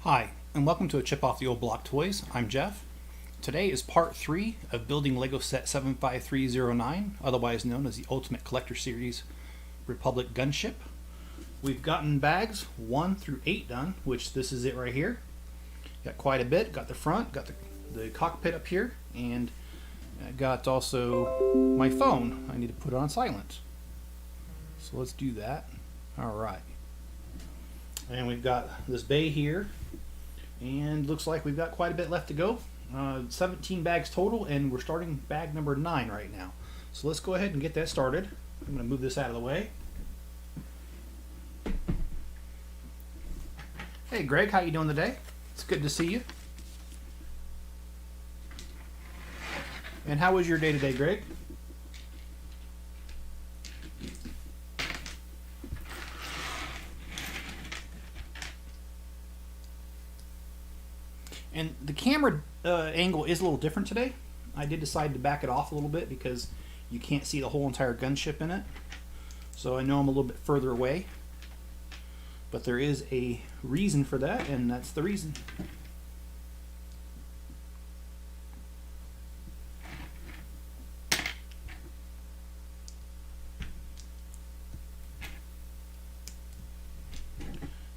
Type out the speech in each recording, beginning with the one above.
Hi, and welcome to a Chip Off the Old Block Toys. I'm Jeff. Today is part 3 of building Lego set 75309, otherwise known as the Ultimate Collector Series Republic Gunship. We've gotten bags 1 through 8 done, which this is it right here. Got quite a bit. Got the front, got the cockpit up here, and I got also my phone. I need to put it on silent. So let's do that. Alright. And we've got this bay here, and looks like we've got quite a bit left to go. 17 bags total, and we're starting bag number 9 right now. So let's go ahead and get that started. I'm going to move this out of the way. Hey Greg, how you doing today? It's good to see you. And how was your day today, Greg? And the camera angle is a little different today. I did decide to back it off a little bit because you can't see the whole entire gunship in it. So I know I'm a little bit further away. But there is a reason for that, and that's the reason.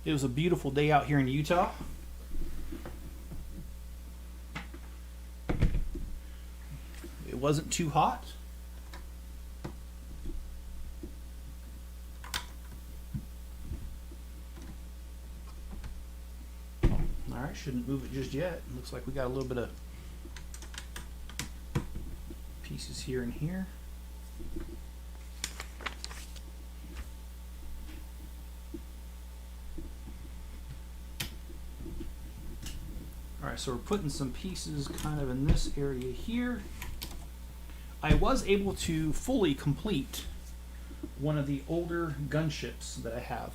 It was a beautiful day out here in Utah. It wasn't too hot. Alright, shouldn't move it just yet. Looks like we got a little bit of pieces here and here. Alright, so we're putting some pieces kind of in this area here. I was able to fully complete one of the older gunships that I have.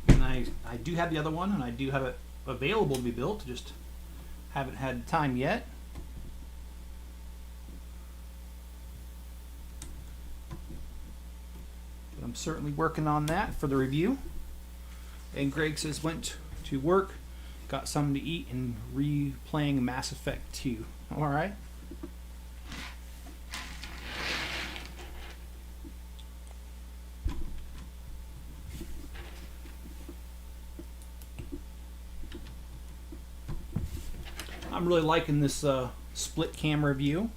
And I do have the other one, and I do have it available to be built, just haven't had time yet. But I'm certainly working on that for the review. And Greg says went to work, got something to eat, and replaying Mass Effect 2. Alright. I'm really liking this split camera view.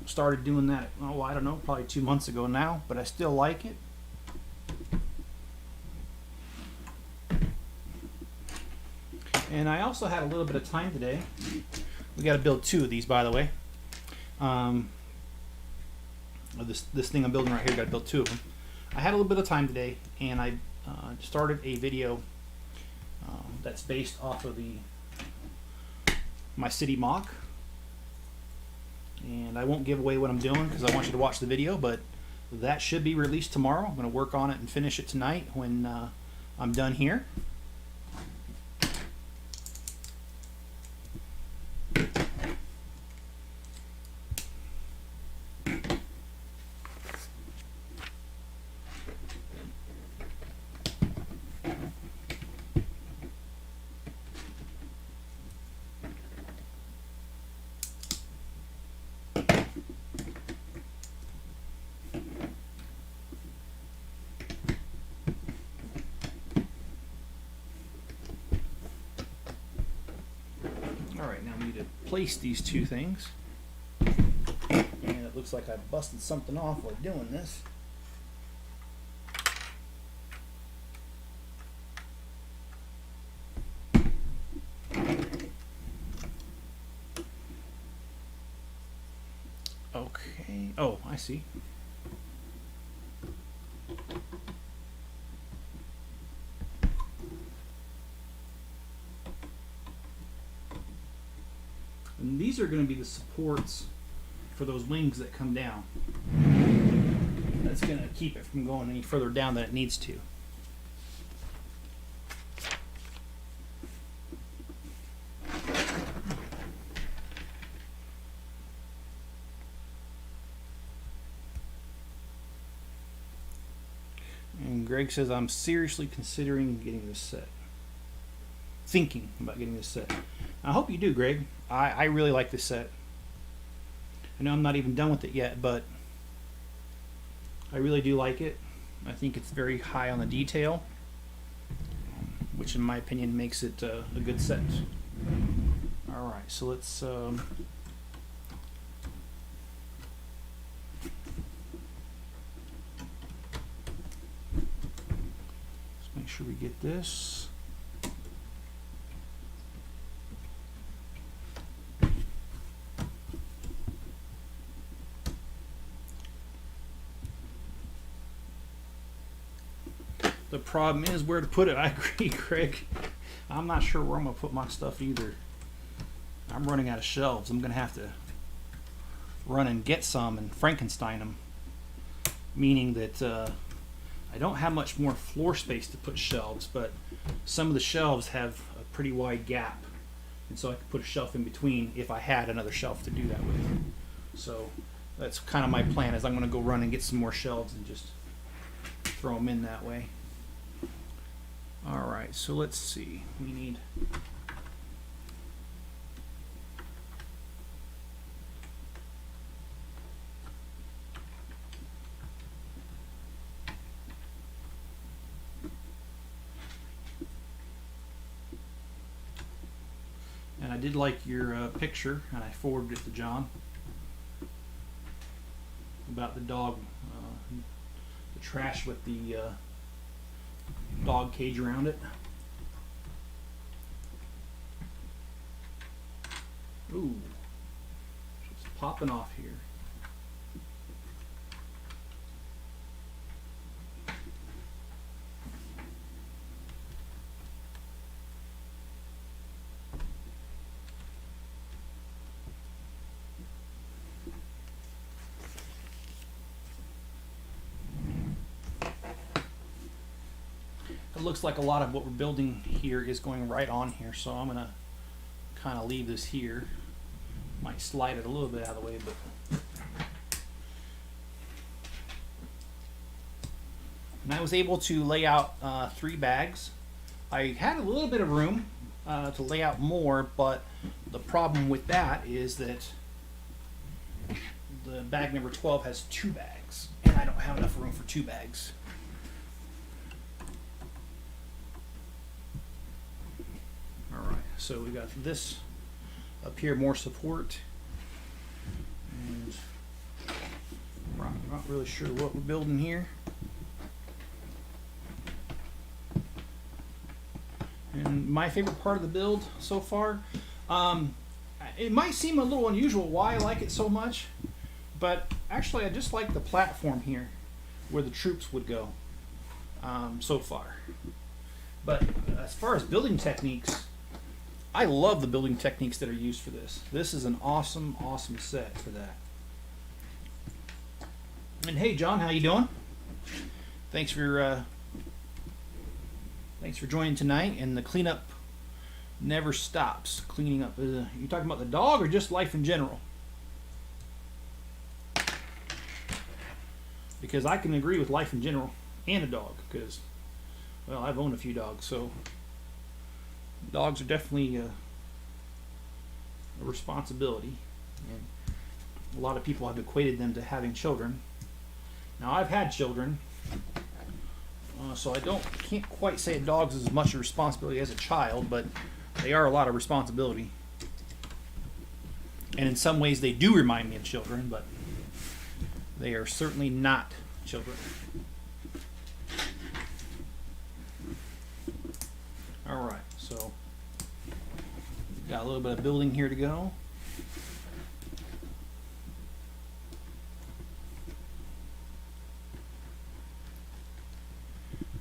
Started doing that, oh, I don't know, probably 2 months ago now, but I still like it. And I also had a little bit of time today. We got to build 2 of these, by the way. This thing I'm building right here, got to build 2 of them. I had a little bit of time today, and I started a video that's based off of my city mock. And I won't give away what I'm doing because I want you to watch the video, but that should be released tomorrow. I'm going to work on it and finish it tonight when I'm done here. Alright, now we need to place these 2 things. And it looks like I busted something off while doing this. Okay, oh, I see. And these are going to be the supports for those wings that come down. That's going to keep it from going any further down than it needs to. And Greg says, I'm seriously considering getting this set. Thinking about getting this set. I hope you do, Greg. I really like this set. I know I'm not even done with it yet, but I really do like it. I think it's very high on the detail, which in my opinion makes it a good set. Alright, so let's make sure we get this. The problem is where to put it. I agree, Craig. I'm not sure where I'm going to put my stuff either. I'm running out of shelves. I'm going to have to run and get some and Frankenstein them. Meaning that I don't have much more floor space to put shelves, but some of the shelves have a pretty wide gap. And so I could put a shelf in between if I had another shelf to do that with. So that's kind of my plan, is I'm going to go run and get some more shelves and just throw them in that way. Alright, so let's see. We need and I did like your picture, and I forwarded it to John about the dog, the trash with the dog cage around it. Ooh, it's popping off here. It looks like a lot of what we're building here is going right on here, so I'm going to kind of leave this here. Might slide it a little bit out of the way, but... And I was able to lay out 3 bags. I had a little bit of room to lay out more, but the problem with that is that the bag number 12 has 2 bags, and I don't have enough room for 2 bags. Alright, so we got this up here, more support, and I'm not really sure what we're building here. And my favorite part of the build so far, it might seem a little unusual why I like it so much, but actually I just like the platform here where the troops would go so far. But as far as building techniques, I love the building techniques that are used for this. This is an awesome, awesome set for that. And hey, John, how you doing? Thanks for joining tonight. And the cleanup never stops. Cleaning up. You talking about the dog or just life in general? Because I can agree with life in general and a dog. Because, well, I've owned a few dogs, so. Dogs are definitely a responsibility, and a lot of people have equated them to having children. Now, I've had children, so I can't quite say a dog's as much a responsibility as a child, but they are a lot of responsibility. And in some ways, they do remind me of children, but they are certainly not children. All right. So, got a little bit of building here to go.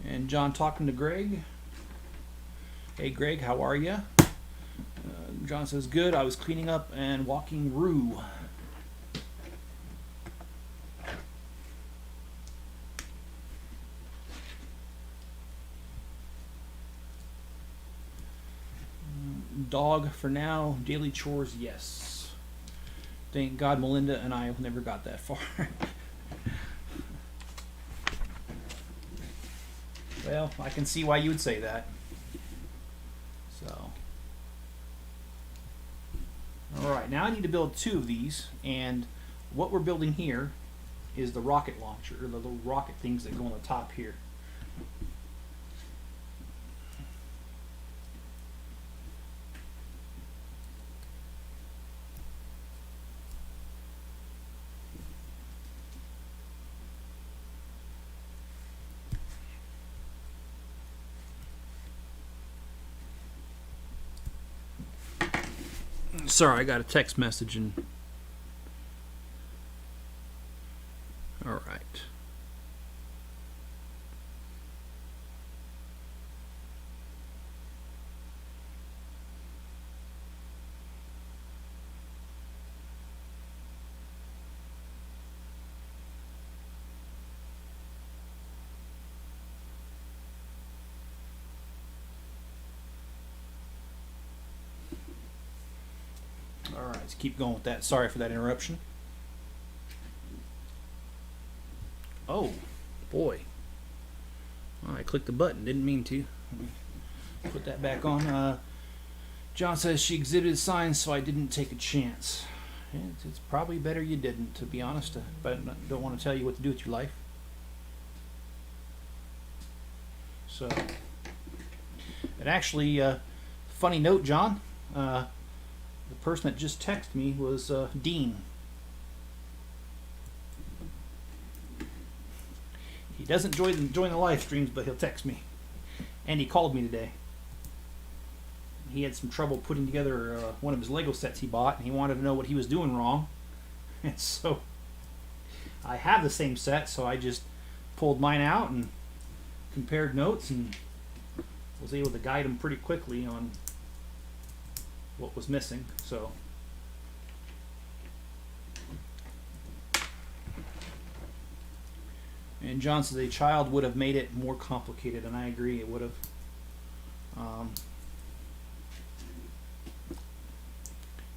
And John talking to Greg. Hey Greg, how are you? John says, good. I was cleaning up and walking Roo. Dog for now. Daily chores, yes. Thank God Melinda and I never got that far. Well, I can see why you would say that. So, alright, now I need to build 2 of these, and what we're building here is the rocket launcher, or the little rocket things that go on the top here. Sorry, I got a text message and... Alright. Alright, let's keep going with that. Sorry for that interruption. Oh, boy. I clicked the button. Didn't mean to. Let me put that back on. John says she exhibited signs, so I didn't take a chance. It's probably better you didn't, to be honest. But I don't want to tell you what to do with your life. So, and actually, funny note, John. The person that just texted me was Dean. He doesn't join the live streams, but he'll text me. And he called me today. He had some trouble putting together one of his Lego sets he bought, and he wanted to know what he was doing wrong. And so I have the same set, so I just pulled mine out and compared notes and was able to guide him pretty quickly on what was missing. So and John says a child would have made it more complicated, and I agree, it would have.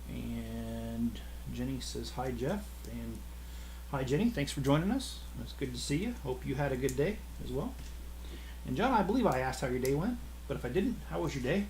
And Jenny says hi, Jeff, and hi Jenny, thanks for joining us. It's good to see you. Hope you had a good day as well. And John, I believe I asked how your day went, but if I didn't, how was your day?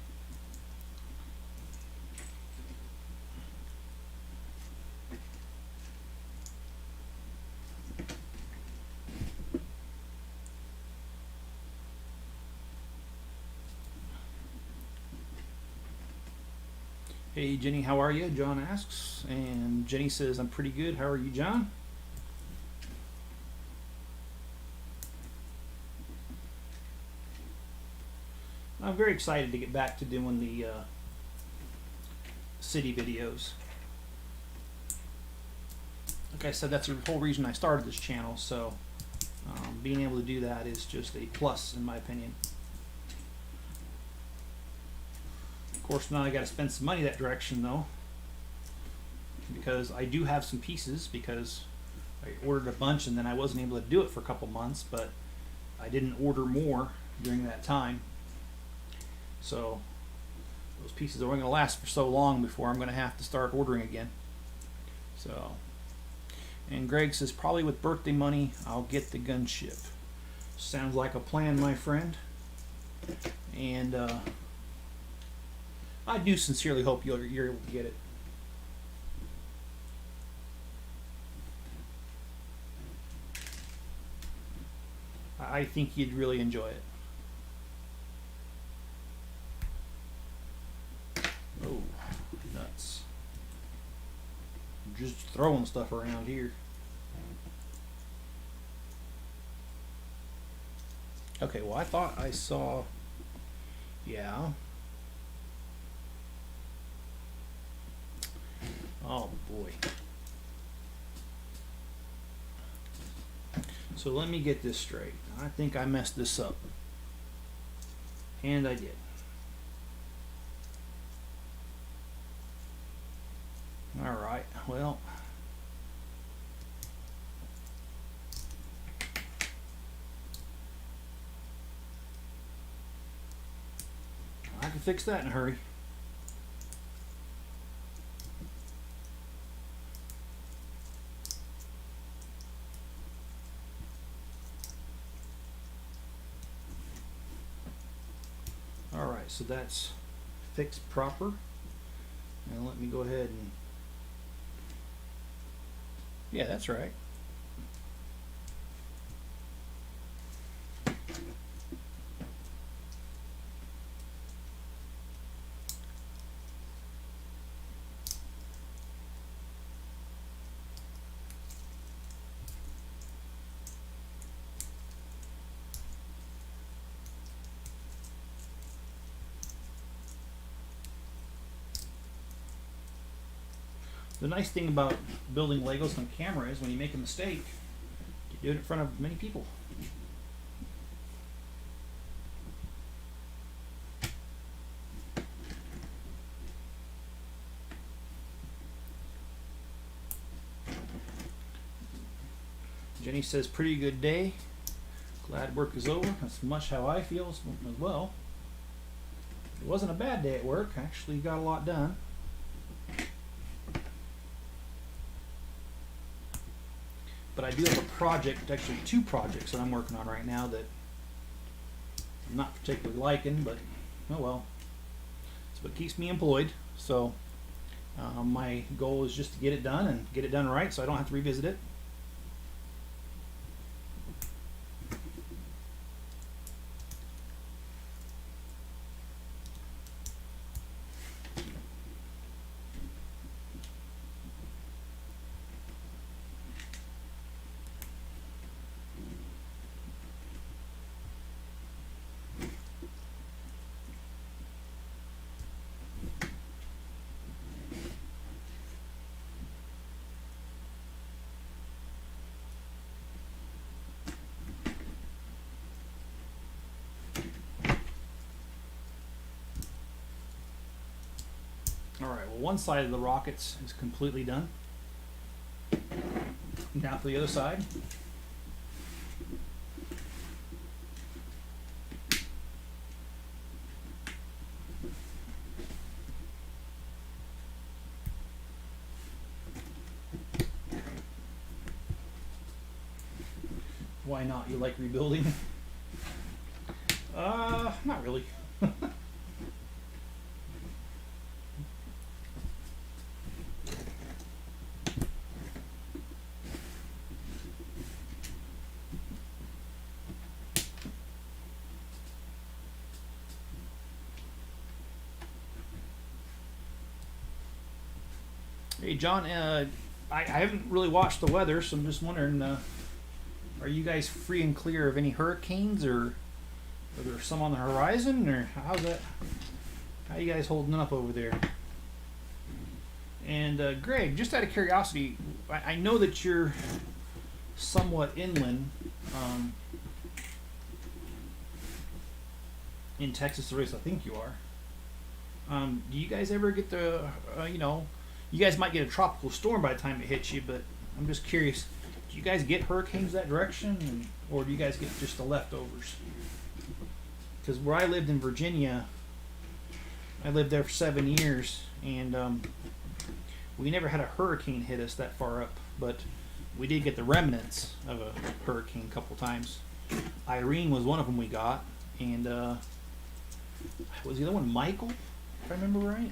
Hey Jenny, how are you? John asks. And Jenny says, I'm pretty good. How are you, John? I'm very excited to get back to doing the city videos. Like I said, that's the whole reason I started this channel, so being able to do that is just a plus in my opinion. Of course, now I got to spend some money that direction though, because I do have some pieces, because I ordered a bunch and then I wasn't able to do it for a couple months, but I didn't order more during that time, so those pieces are only going to last for so long before I'm going to have to start ordering again. So, and Greg says probably with birthday money I'll get the gunship. Sounds like a plan, my friend. And I do sincerely hope you're able to get it. I think you'd really enjoy it. Oh, nuts. I'm just throwing stuff around here. Okay, well I thought I saw... Yeah. Oh boy. So let me get this straight. I think I messed this up. And I did. Alright, well. I can fix that in a hurry. Alright, so that's fixed proper. Now let me go ahead and... Yeah, that's right. The nice thing about building Legos on camera is when you make a mistake, you do it in front of many people. Jenny says, pretty good day. Glad work is over. That's much how I feel as well. It wasn't a bad day at work. Actually got a lot done. But I do have a project, actually 2 projects that I'm working on right now that I'm not particularly liking, but oh well. It's what keeps me employed. So my goal is just to get it done and get it done right so I don't have to revisit it. Alright, well, one side of the rockets is completely done. Now for the other side. Why not? You like rebuilding? Not really. Hey John, I haven't really watched the weather, so I'm just wondering, are you guys free and clear of any hurricanes, or are there some on the horizon, or how's that? How are you guys holding up over there? And Greg, just out of curiosity, I know that you're somewhat inland in Texas, or at least I think you are. Do you guys ever get the, you guys might get a tropical storm by the time it hits you, but I'm just curious, do you guys get hurricanes that direction, or do you guys get just the leftovers? Because where I lived in Virginia, I lived there for 7 years, and we never had a hurricane hit us that far up, but we did get the remnants of a hurricane a couple times. Irene was one of them we got, and was the other one Michael, if I remember right?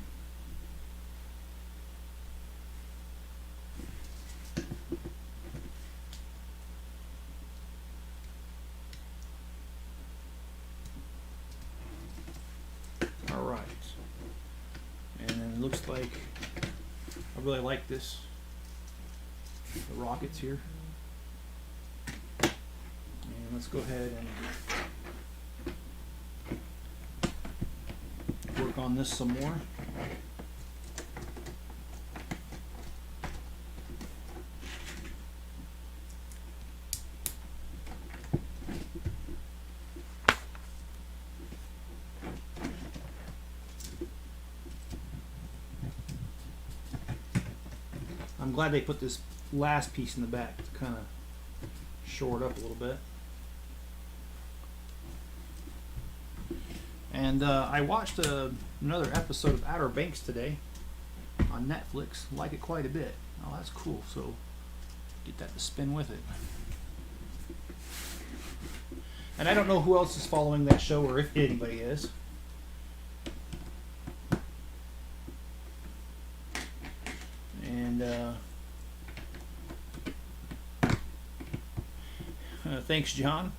Alright, and then it looks like I really like this, the rockets here, and let's go ahead and work on this some more. I'm glad they put this last piece in the back to kind of shore it up a little bit. And I watched another episode of Outer Banks today on Netflix. Like it quite a bit. Oh, that's cool. So get that to spin with it. And I don't know who else is following that show, or if anybody is. Thanks, John.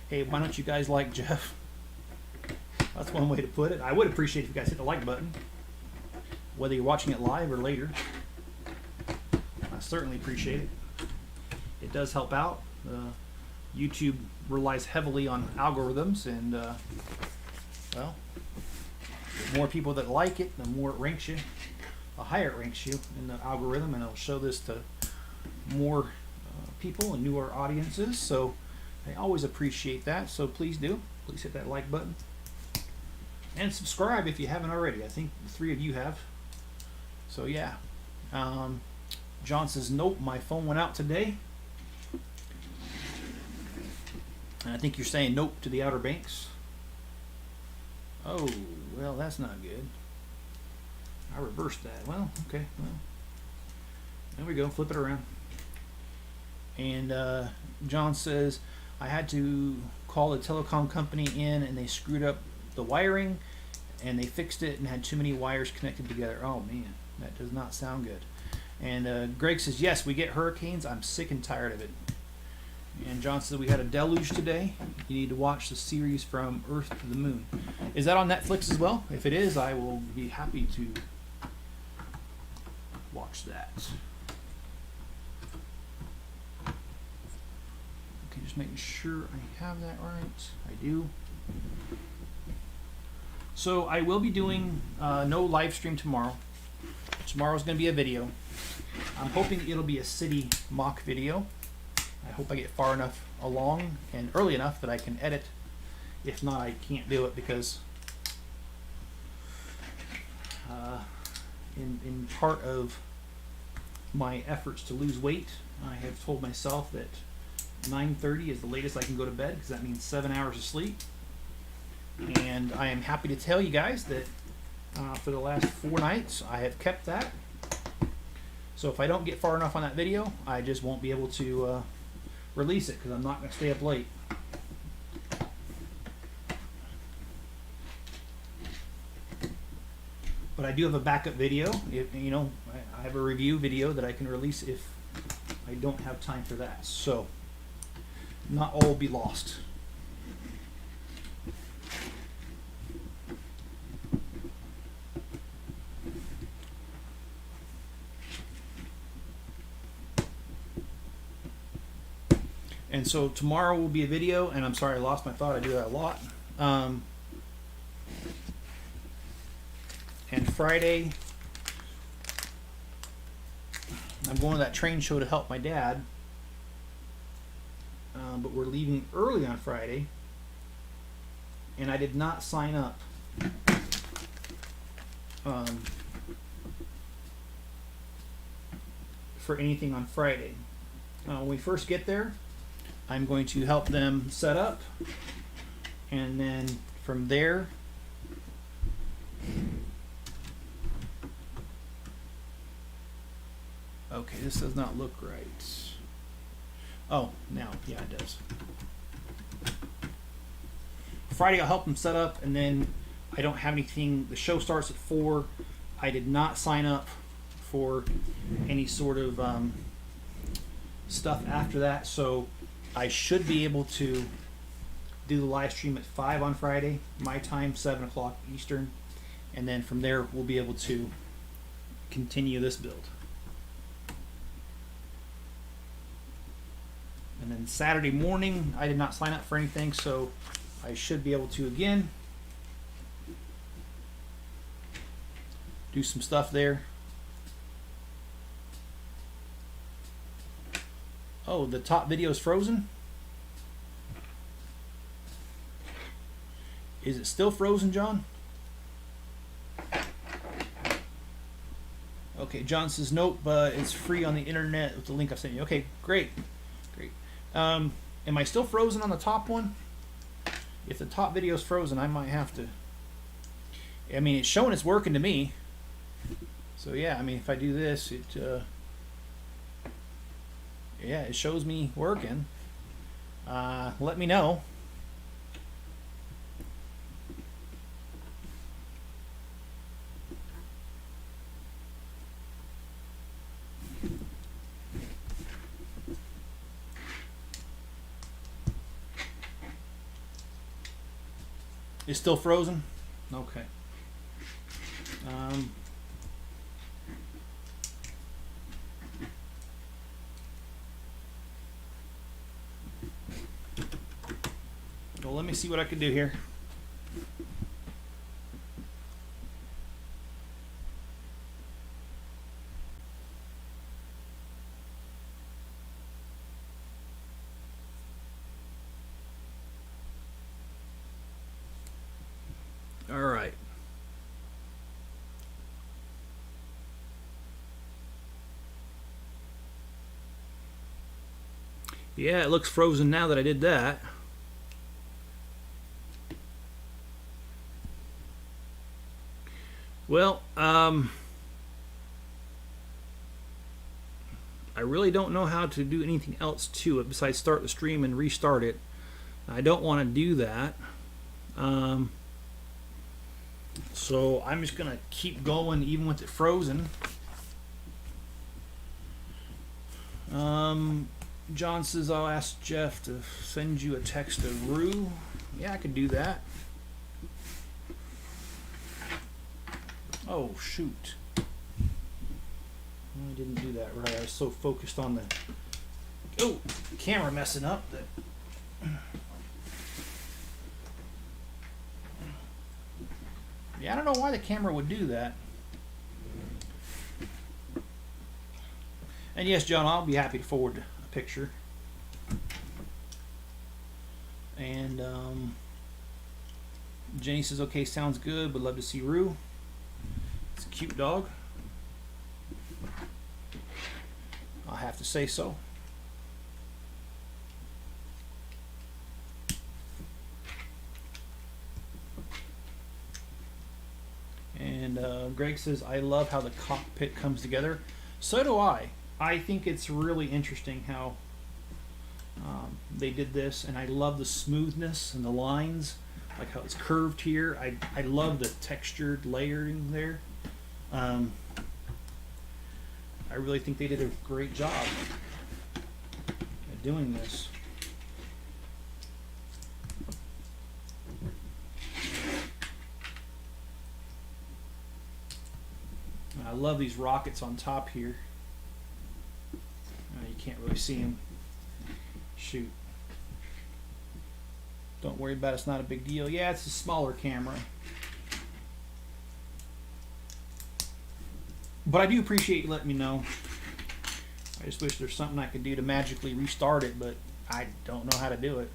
Hey, why don't you guys like Jeff? That's one way to put it. I would appreciate if you guys hit the like button, whether you're watching it live or later. I certainly appreciate it. It does help out. YouTube relies heavily on algorithms, and well, the more people that like it, the more it ranks you, the higher it ranks you in the algorithm, and it'll show this to more people and newer audiences. So I always appreciate that. So please hit that like button and subscribe if you haven't already. I think the 3 of you have. So yeah. John says, nope, my phone went out today. And I think you're saying nope to the Outer Banks. Oh, well, that's not good. I reversed that. Well, okay. Well, there we go. Flip it around. And John says, I had to call the telecom company in, and they screwed up the wiring, and they fixed it and had too many wires connected together. Oh, man, that does not sound good. And Greg says, yes, we get hurricanes. I'm sick and tired of it. And John says, we had a deluge today. You need to watch the series From Earth to the Moon. Is that on Netflix as well? If it is, I will be happy to watch that. Okay, just making sure I have that right. I do. So I will be doing no live stream tomorrow. Tomorrow's going to be a video. I'm hoping it'll be a city mock video. I hope I get far enough along and early enough that I can edit. If not, I can't do it because in part of my efforts to lose weight, I have told myself that 9:30 is the latest I can go to bed, because that means 7 hours of sleep. And I am happy to tell you guys that for the last 4 nights I have kept that. So if I don't get far enough on that video, I just won't be able to release it, because I'm not going to stay up late. But I do have a backup video. If, you know, I have a review video that I can release if I don't have time for that. So not all will be lost. And so tomorrow will be a video, and I'm sorry I lost my thought. I do that a lot. And Friday, I'm going to that train show to help my dad. But we're leaving early on Friday, and I did not sign up for anything on Friday. When we first get there, I'm going to help them set up, and then from there, okay, this does not look right. Oh, now, yeah, it does. Friday I'll help them set up, and then I don't have anything. The show starts at 4. I did not sign up for any sort of stuff after that, so I should be able to do the live stream at 5 on Friday, my time, 7 o'clock Eastern, and then from there we'll be able to continue this build. And then Saturday morning, I did not sign up for anything, so I should be able to again do some stuff there. Oh, the top video is frozen? Is it still frozen, John? Okay, John says nope, but it's free on the internet with the link I sent you. Okay, great. Great. Am I still frozen on the top one? If the top video is frozen, I might have to. I mean, it's showing it's working to me. So yeah, I mean, if I do this, it yeah, it shows me working. Let me know. It's still frozen? Okay. Well, let me see what I can do here. All right. Yeah, it looks frozen now that I did that. Well, I really don't know how to do anything else to it besides start the stream and restart it. I don't want to do that. So I'm just going to keep going even with it frozen. John says I'll ask Jeff to send you a text of Rue. Yeah, I could do that. Oh, shoot. I didn't do that right. I was so focused on the camera messing up that... Yeah, I don't know why the camera would do that. And yes, John, I'll be happy to forward a picture. And Jenny says, okay, sounds good, but love to see Rue. It's a cute dog. I'll have to say so. And Greg says, I love how the cockpit comes together. So do I. I think it's really interesting how they did this, and I love the smoothness and the lines, like how it's curved here. I love the textured layering there. I really think they did a great job at doing this. I love these rockets on top here. You can't really see them. Shoot. Don't worry about it, it's not a big deal. Yeah, it's a smaller camera. But I do appreciate you letting me know. I just wish there's something I could do to magically restart it, but I don't know how to do it.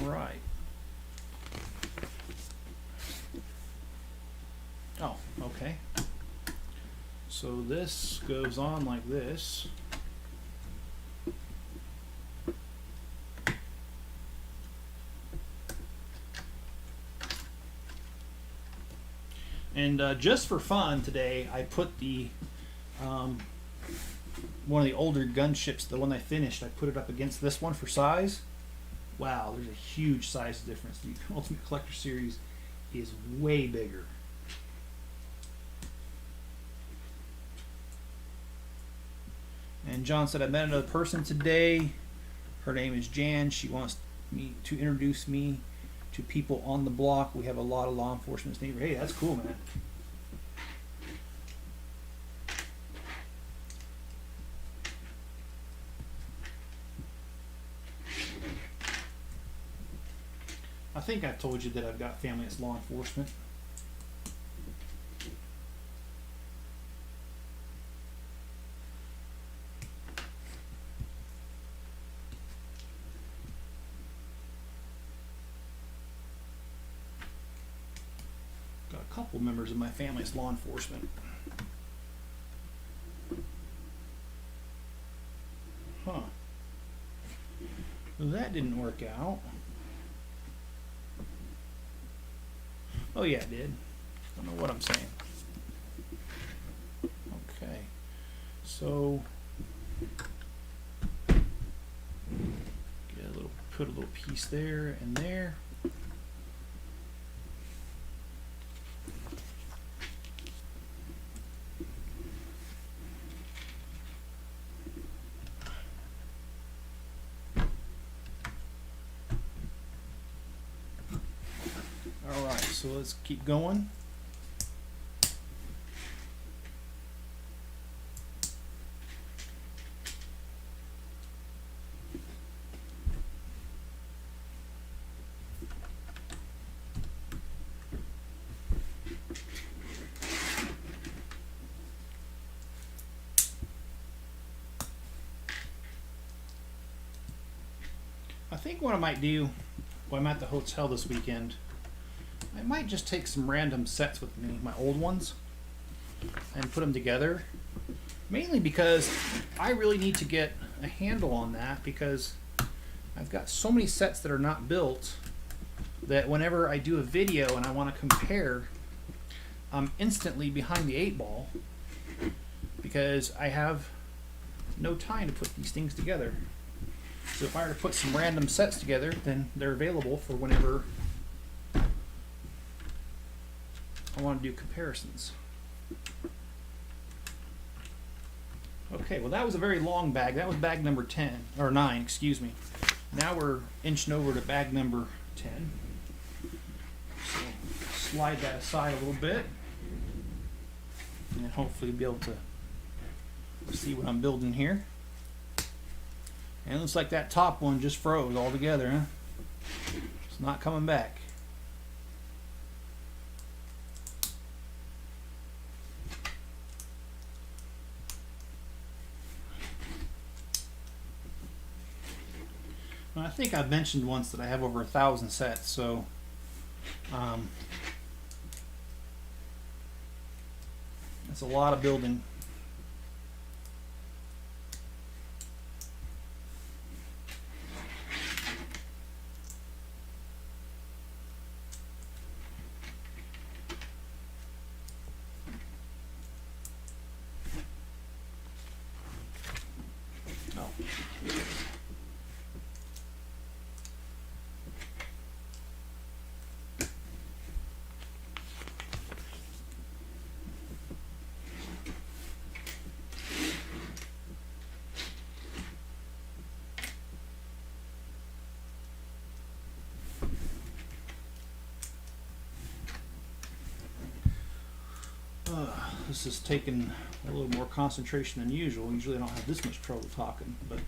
All right. Oh, okay. So this goes on like this. And just for fun today, I put the one of the older gunships, the one I finished, I put it up against this one for size. Wow, there's a huge size difference. The Ultimate Collector Series is way bigger. And John said, I met another person today. Her name is Jan. She wants me to introduce me to people on the block. We have a lot of law enforcement neighbors. Hey, that's cool, man. I think I've told you that I've got family that's law enforcement. Got a couple members of my family that's law enforcement. Huh. Well, that didn't work out. Oh yeah, it did. Don't know what I'm saying. Okay. So get a little, put a little piece there and there. so let's keep going. I think what I might do when I'm at the hotel this weekend, I might just take some random sets with me, my old ones, and put them together. Mainly because I really need to get a handle on that, because I've got so many sets that are not built that whenever I do a video and I want to compare, I'm instantly behind the 8 ball because I have no time to put these things together. So if I were to put some random sets together, then they're available for whenever I want to do comparisons. Okay, well that was a very long bag. That was bag number 10, or 9, excuse me. Now we're inching over to bag number 10. So slide that aside a little bit, and then hopefully be able to see what I'm building here. And it looks like that top one just froze altogether, huh? It's not coming back. Well, I think I've mentioned once that I have over 1,000 sets, so that's a lot of building. This is taking a little more concentration than usual. Usually I don't have this much trouble talking, but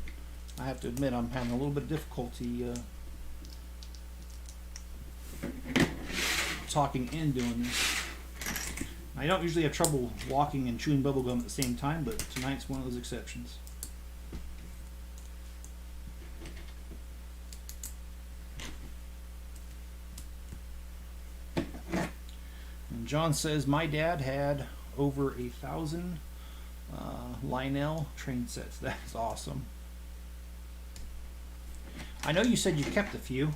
I have to admit I'm having a little bit of difficulty talking and doing this. I don't usually have trouble walking and chewing bubblegum at the same time, but tonight's one of those exceptions. And John says, my dad had over 1,000 Lionel train sets. That's awesome. I know you said you kept a few.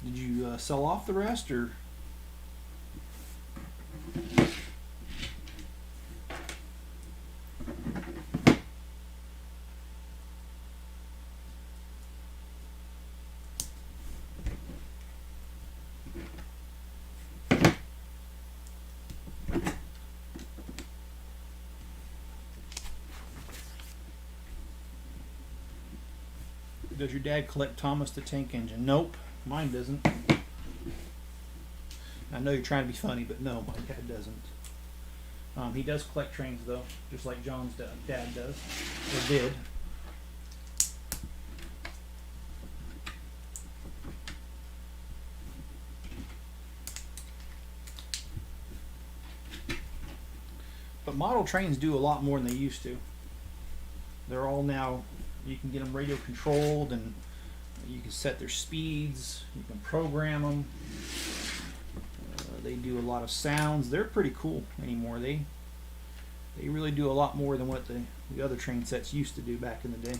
Did you sell off the rest, or? Does your dad collect Thomas the Tank Engine? Nope, mine doesn't. I know you're trying to be funny, but no, my dad doesn't. He does collect trains though, just like John's dad does, or did. But model trains do a lot more than they used to. They're all now, you can get them radio controlled, and you can set their speeds, you can program them. They do a lot of sounds. They're pretty cool anymore. They really do a lot more than what the other train sets used to do back in the day.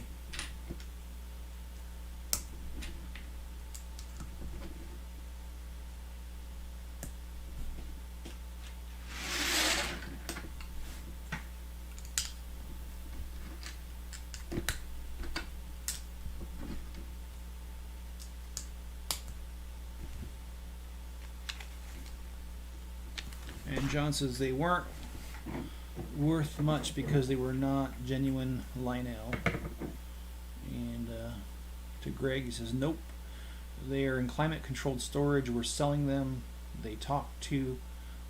And John says they weren't worth much because they were not genuine Lionel. And to Greg. He says, nope. They are in climate controlled storage. We're selling them. They talk to.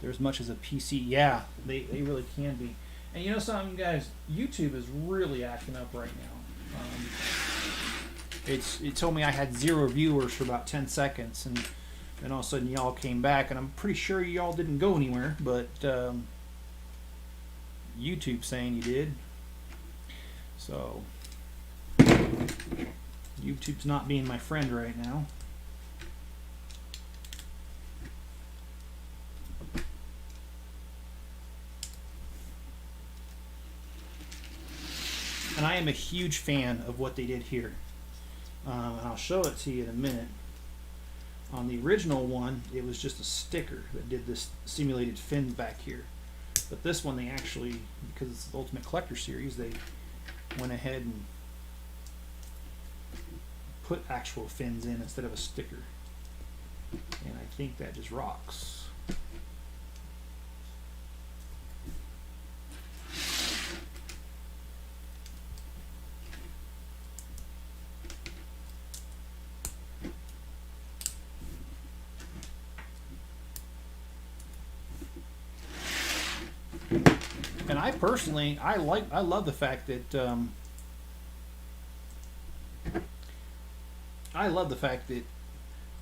They're as much as a PC. Yeah, they really can be. And you know something, guys? YouTube is really acting up right now. It told me I had 0 viewers for about 10 seconds, and then all of a sudden y'all came back, and I'm pretty sure y'all didn't go anywhere, but YouTube's saying you did. So YouTube's not being my friend right now. And I am a huge fan of what they did here. And I'll show it to you in a minute. On the original one, it was just a sticker that did this simulated fins back here. But this one, they actually, because it's the Ultimate Collector Series, they went ahead and put actual fins in instead of a sticker. And I think that just rocks. And I personally, I love the fact that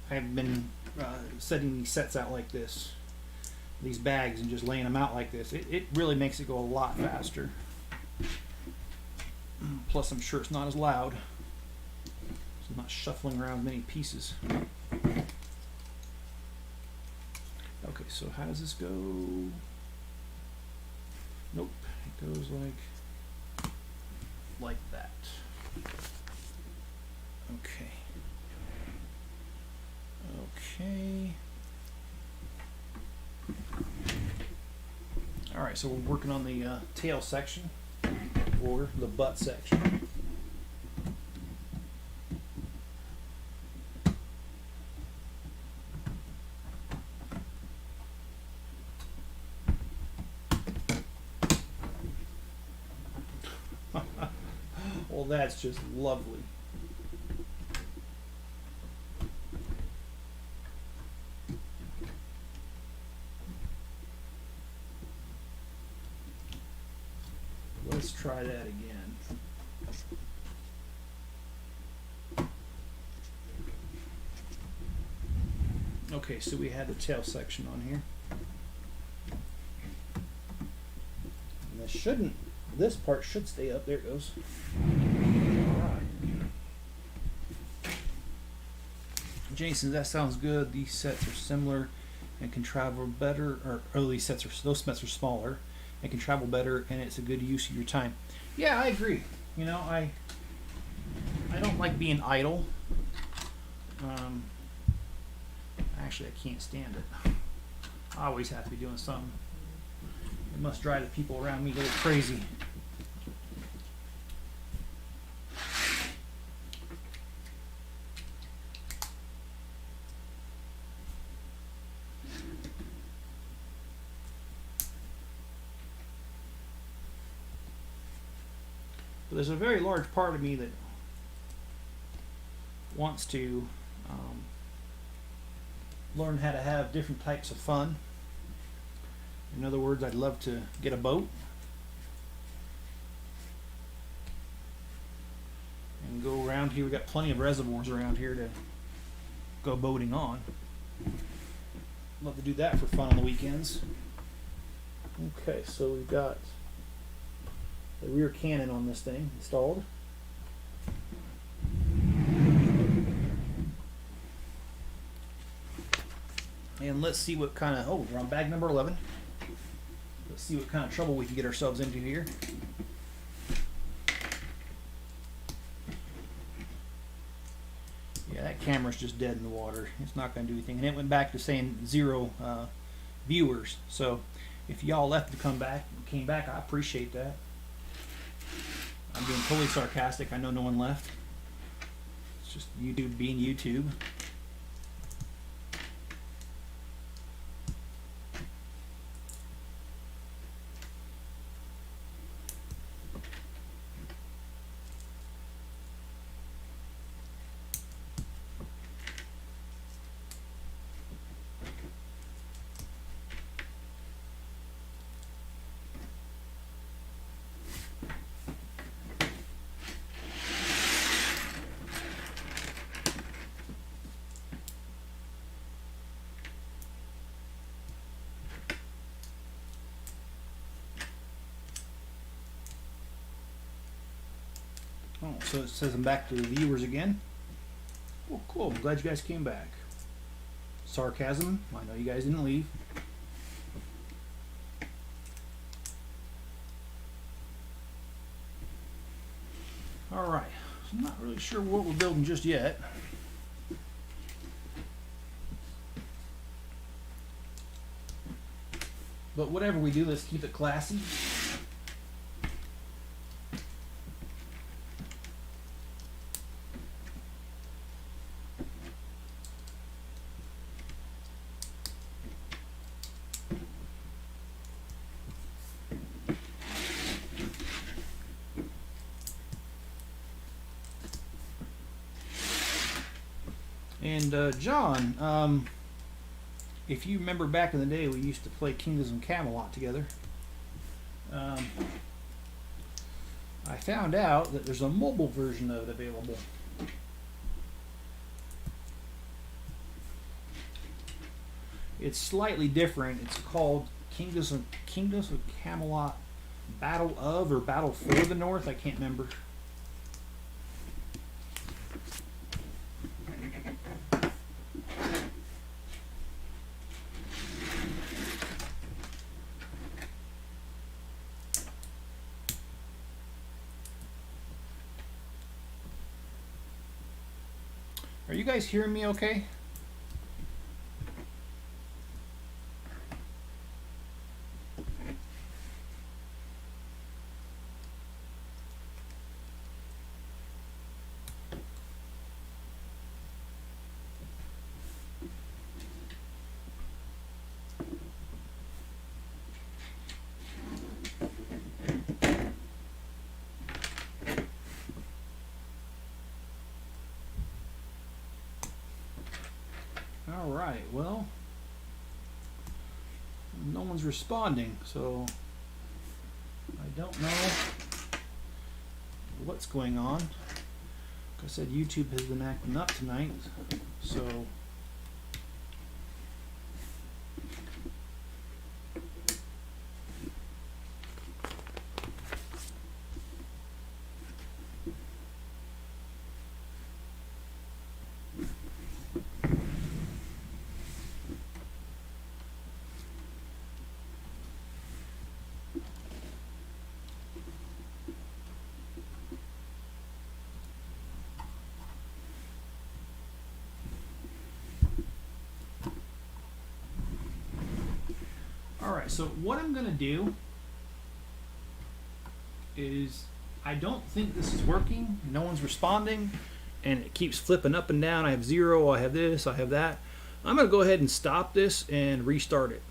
I've been setting these sets out like this, these bags, and just laying them out like this. It really makes it go a lot faster. Plus, I'm sure it's not as loud. So I'm not shuffling around many pieces. Okay, so how does this go? Nope, it goes like that. Okay. Okay. All right, so we're working on the tail section, or the butt section. Well, that's just lovely. Let's try that again. Okay, so we had the tail section on here. And this part should stay up. There it goes. Alright. Jason, that sounds good. These sets are similar and can travel better, or those sets are smaller and can travel better, and it's a good use of your time. Yeah, I agree. You know, I don't like being idle. Actually, I can't stand it. I always have to be doing something. It must drive the people around me a little crazy. But there's a very large part of me that wants to learn how to have different types of fun. In other words, I'd love to get a boat and go around here. We've got plenty of reservoirs around here to go boating on. Love to do that for fun on the weekends. Okay, so we've got the rear cannon on this thing installed. And let's see what kind of, we're on bag number 11. Let's see what kind of trouble we can get ourselves into here. Yeah, that camera's just dead in the water. It's not going to do anything. And it went back to saying 0 viewers. So if y'all left to came back, I appreciate that. I'm being totally sarcastic. I know no one left. It's just YouTube being YouTube. Oh, so it says I'm back to the viewers again. Well, cool. I'm glad you guys came back. Sarcasm. I know you guys didn't leave. Alright. So I'm not really sure what we're building just yet. But whatever we do, let's keep it classy. And John, if you remember back in the day, we used to play Kingdoms of Camelot together. I found out that there's a mobile version of it available. It's slightly different. It's called Kingdoms of Camelot Battle of or Battle for the North. I can't remember. Are you guys hearing me okay? Alright, well, no one's responding, so I don't know what's going on. Like I said, YouTube has been acting up tonight, so alright, so what I'm going to do is, I don't think this is working. No one's responding, and it keeps flipping up and down. I have 0, I have this, I have that. I'm going to go ahead and stop this and restart it.